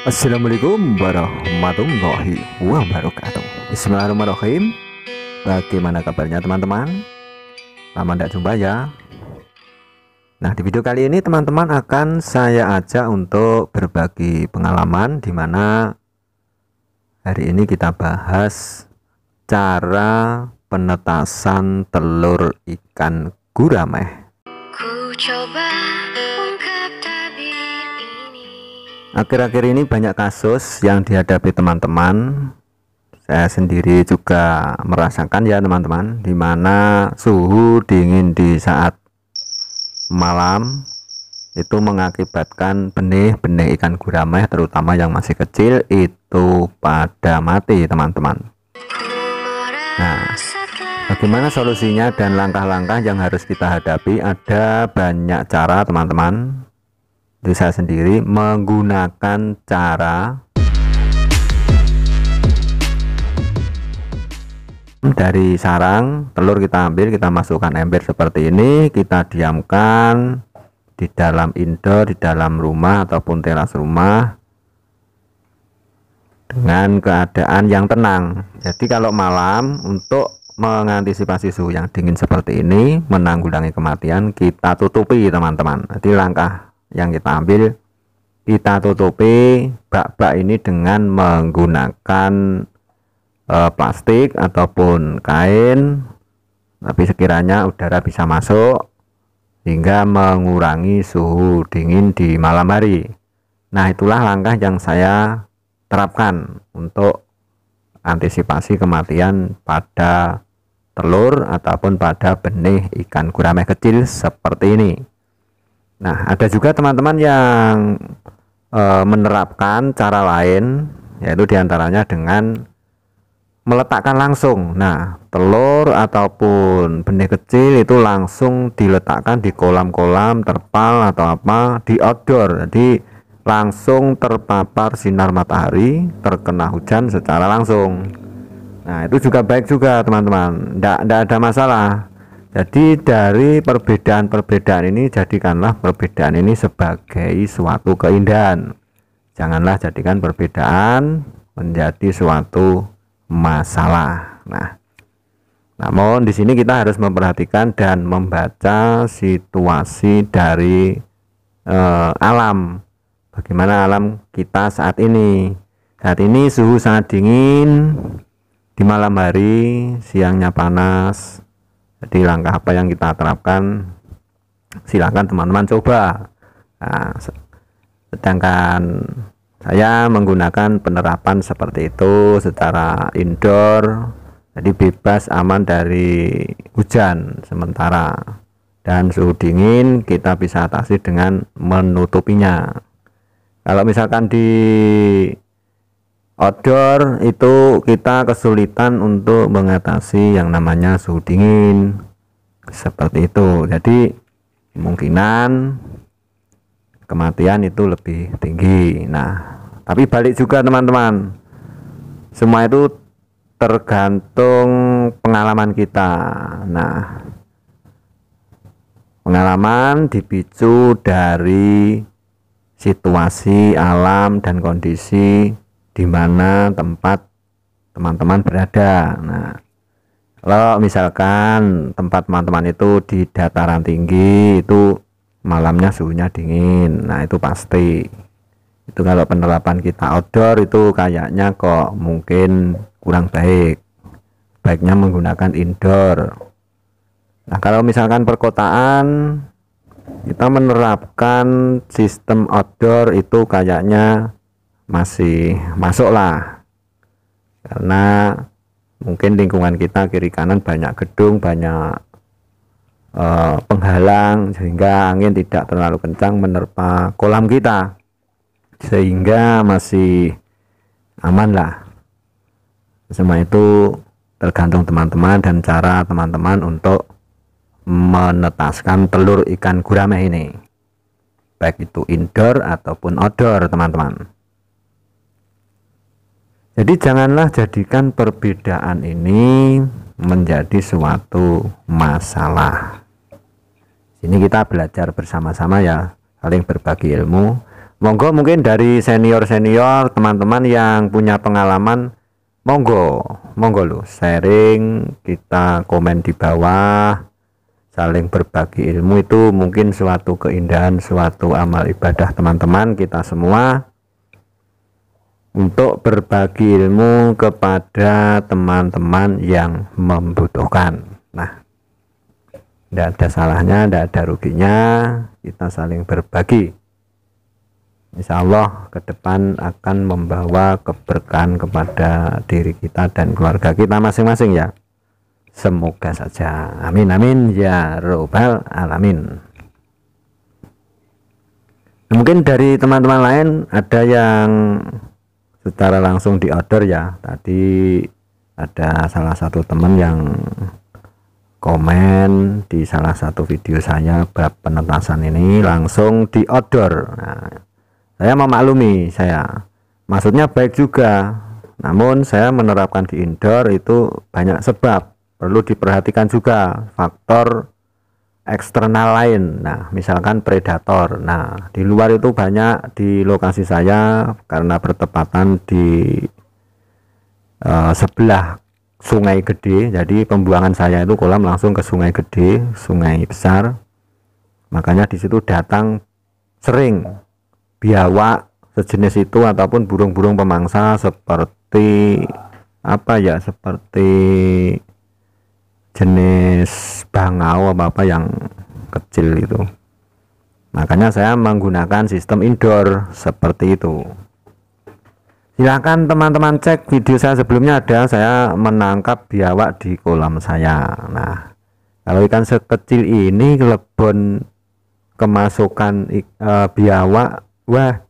Assalamualaikum warahmatullahi wabarakatuh. Bismillahirrahmanirrahim. Bagaimana kabarnya teman-teman? Lama tidak jumpa ya. Nah, di video kali ini teman-teman akan saya ajak untuk berbagi pengalaman, di mana hari ini kita bahas cara penetasan telur ikan gurame. Ku coba ungkap tabir ini. Akhir-akhir ini banyak kasus yang dihadapi teman-teman. Saya sendiri juga merasakan ya teman-teman, di mana suhu dingin di saat malam itu mengakibatkan benih-benih ikan gurame terutama yang masih kecil itu pada mati teman-teman. Nah, bagaimana solusinya dan langkah-langkah yang harus kita hadapi? Ada banyak cara teman-teman. Jadi saya sendiri menggunakan cara dari sarang telur, kita ambil, kita masukkan ember seperti ini, kita diamkan di dalam indoor, di dalam rumah ataupun teras rumah dengan keadaan yang tenang. Jadi kalau malam, untuk mengantisipasi suhu yang dingin seperti ini, menanggulangi kematian, kita tutupi teman-teman. Jadi langkah yang kita ambil, kita tutupi bak-bak ini dengan menggunakan plastik ataupun kain, tapi sekiranya udara bisa masuk hingga mengurangi suhu dingin di malam hari. Nah, itulah langkah yang saya terapkan untuk antisipasi kematian pada telur ataupun pada benih ikan gurame kecil seperti ini. Nah, ada juga teman-teman yang menerapkan cara lain, yaitu diantaranya dengan meletakkan langsung. Nah, telur ataupun benih kecil itu langsung diletakkan di kolam-kolam, terpal atau apa, di outdoor. Jadi langsung terpapar sinar matahari, terkena hujan secara langsung. Nah, itu juga baik juga teman-teman, tidak ada masalah. Jadi dari perbedaan-perbedaan ini, jadikanlah perbedaan ini sebagai suatu keindahan. Janganlah jadikan perbedaan menjadi suatu masalah. Nah, namun di sini kita harus memperhatikan dan membaca situasi dari alam. Bagaimana alam kita saat ini? Saat ini suhu sangat dingin, di malam hari, siangnya panas. Jadi langkah apa yang kita terapkan? Silakan teman-teman coba. Nah, sedangkan saya menggunakan penerapan seperti itu secara indoor, jadi bebas, aman dari hujan sementara, dan suhu dingin kita bisa atasi dengan menutupinya. Kalau misalkan di outdoor itu kita kesulitan untuk mengatasi yang namanya suhu dingin seperti itu, jadi kemungkinan kematian itu lebih tinggi. Nah, tapi balik juga teman-teman, semua itu tergantung pengalaman kita. Nah, pengalaman dipicu dari situasi alam dan kondisi di mana tempat teman-teman berada. Nah, kalau misalkan tempat teman-teman itu di dataran tinggi, itu malamnya suhunya dingin. Nah, itu pasti. Itu kalau penerapan kita outdoor itu kayaknya kok mungkin kurang baik. Baiknya menggunakan indoor. Nah, kalau misalkan perkotaan, kita menerapkan sistem outdoor itu kayaknya masih masuk lah. Karena mungkin lingkungan kita kiri kanan banyak gedung, banyak penghalang, sehingga angin tidak terlalu kencang menerpa kolam kita, sehingga masih aman lah. Semua itu tergantung teman-teman dan cara teman-teman untuk menetaskan telur ikan gurame ini, baik itu indoor ataupun outdoor teman-teman. Jadi janganlah jadikan perbedaan ini menjadi suatu masalah. Ini kita belajar bersama-sama ya, saling berbagi ilmu. Monggo mungkin dari senior-senior teman-teman yang punya pengalaman, monggo lo sharing, kita komen di bawah, saling berbagi ilmu. Itu mungkin suatu keindahan, suatu amal ibadah teman-teman kita semua, untuk berbagi ilmu kepada teman-teman yang membutuhkan. Nah, tidak ada salahnya, tidak ada ruginya kita saling berbagi. Insya Allah ke depan akan membawa keberkahan kepada diri kita dan keluarga kita masing-masing ya. Semoga saja. Amin amin ya robbal alamin. Mungkin dari teman-teman lain ada yang secara langsung di order ya. Tadi ada salah satu teman yang komen di salah satu video saya bab penetasan ini langsung di order. Nah, saya memaklumi, maksudnya baik juga, namun saya menerapkan di indoor itu banyak sebab, perlu diperhatikan juga faktor eksternal lain. Nah, misalkan predator. Nah, di luar itu banyak di lokasi saya karena bertepatan di sebelah sungai gede, jadi pembuangan saya itu kolam langsung ke sungai gede, sungai besar. Makanya di situ datang sering biawak sejenis itu ataupun burung-burung pemangsa seperti apa ya, seperti jenis bangau apa yang kecil itu. Makanya saya menggunakan sistem indoor seperti itu. Silahkan teman-teman cek video saya sebelumnya, ada saya menangkap biawak di kolam saya. Nah, kalau ikan sekecil ini kelebon kemasukan biawak, wah,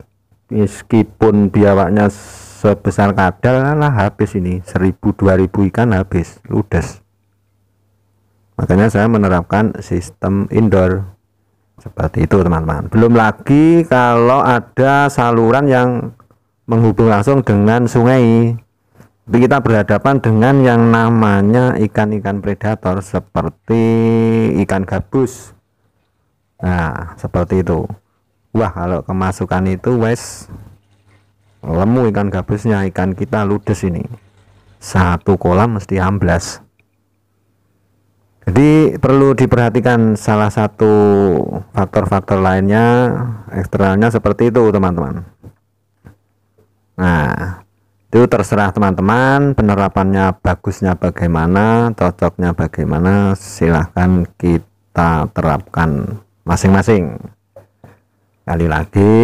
meskipun biawaknya sebesar kadal lah habis ini, 1000-2000 ikan habis ludes. Makanya saya menerapkan sistem indoor seperti itu teman-teman. Belum lagi kalau ada saluran yang menghubung langsung dengan sungai, tapi kita berhadapan dengan yang namanya ikan-ikan predator seperti ikan gabus. Nah, seperti itu. Wah, kalau kemasukan itu wes lemu ikan gabusnya, ikan kita ludes ini. Satu kolam mesti amblas. Jadi perlu diperhatikan salah satu faktor-faktor lainnya, eksternalnya seperti itu teman-teman. Nah, itu terserah teman-teman, penerapannya bagusnya bagaimana, cocoknya bagaimana, silahkan kita terapkan masing-masing. Kali lagi,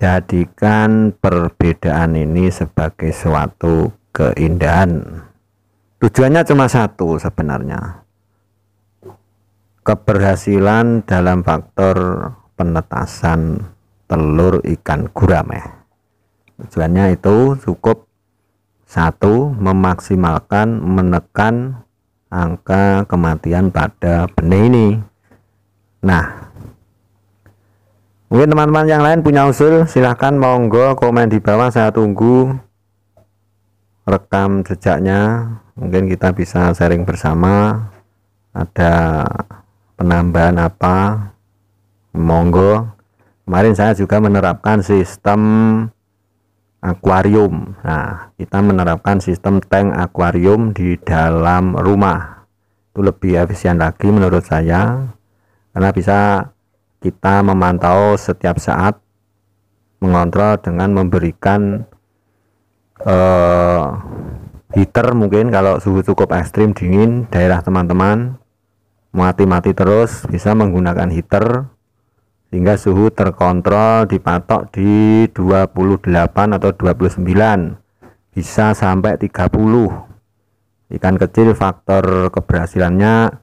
jadikan perbedaan ini sebagai suatu keindahan. Tujuannya cuma satu sebenarnya, keberhasilan dalam faktor penetasan telur ikan gurame. Tujuannya itu cukup satu, memaksimalkan, menekan angka kematian pada benih ini. Nah, mungkin teman-teman yang lain punya usul, silahkan monggo komen di bawah, saya tunggu rekam jejaknya. Mungkin kita bisa sharing bersama, ada penambahan apa, monggo. Kemarin saya juga menerapkan sistem akuarium. Nah, kita menerapkan sistem tank akuarium di dalam rumah. Itu lebih efisien lagi menurut saya, karena bisa kita memantau setiap saat, mengontrol dengan memberikan heater. Mungkin kalau suhu cukup ekstrim dingin daerah teman-teman, mati-mati terus, bisa menggunakan heater sehingga suhu terkontrol, dipatok di 28 atau 29, bisa sampai 30. Ikan kecil faktor keberhasilannya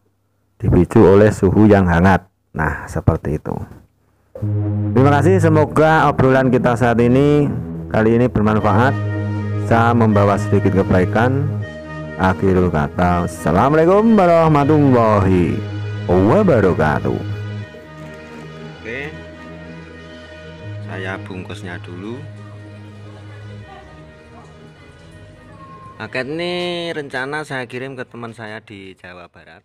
dipicu oleh suhu yang hangat. Nah, seperti itu. Terima kasih, semoga obrolan kita saat ini kali ini bermanfaat, bisa membawa sedikit kebaikan. Akhirul kata, assalamualaikum warahmatullahi wabarakatuh. Oke, saya bungkusnya dulu. Paket ini rencana saya kirim ke teman saya di Jawa Barat.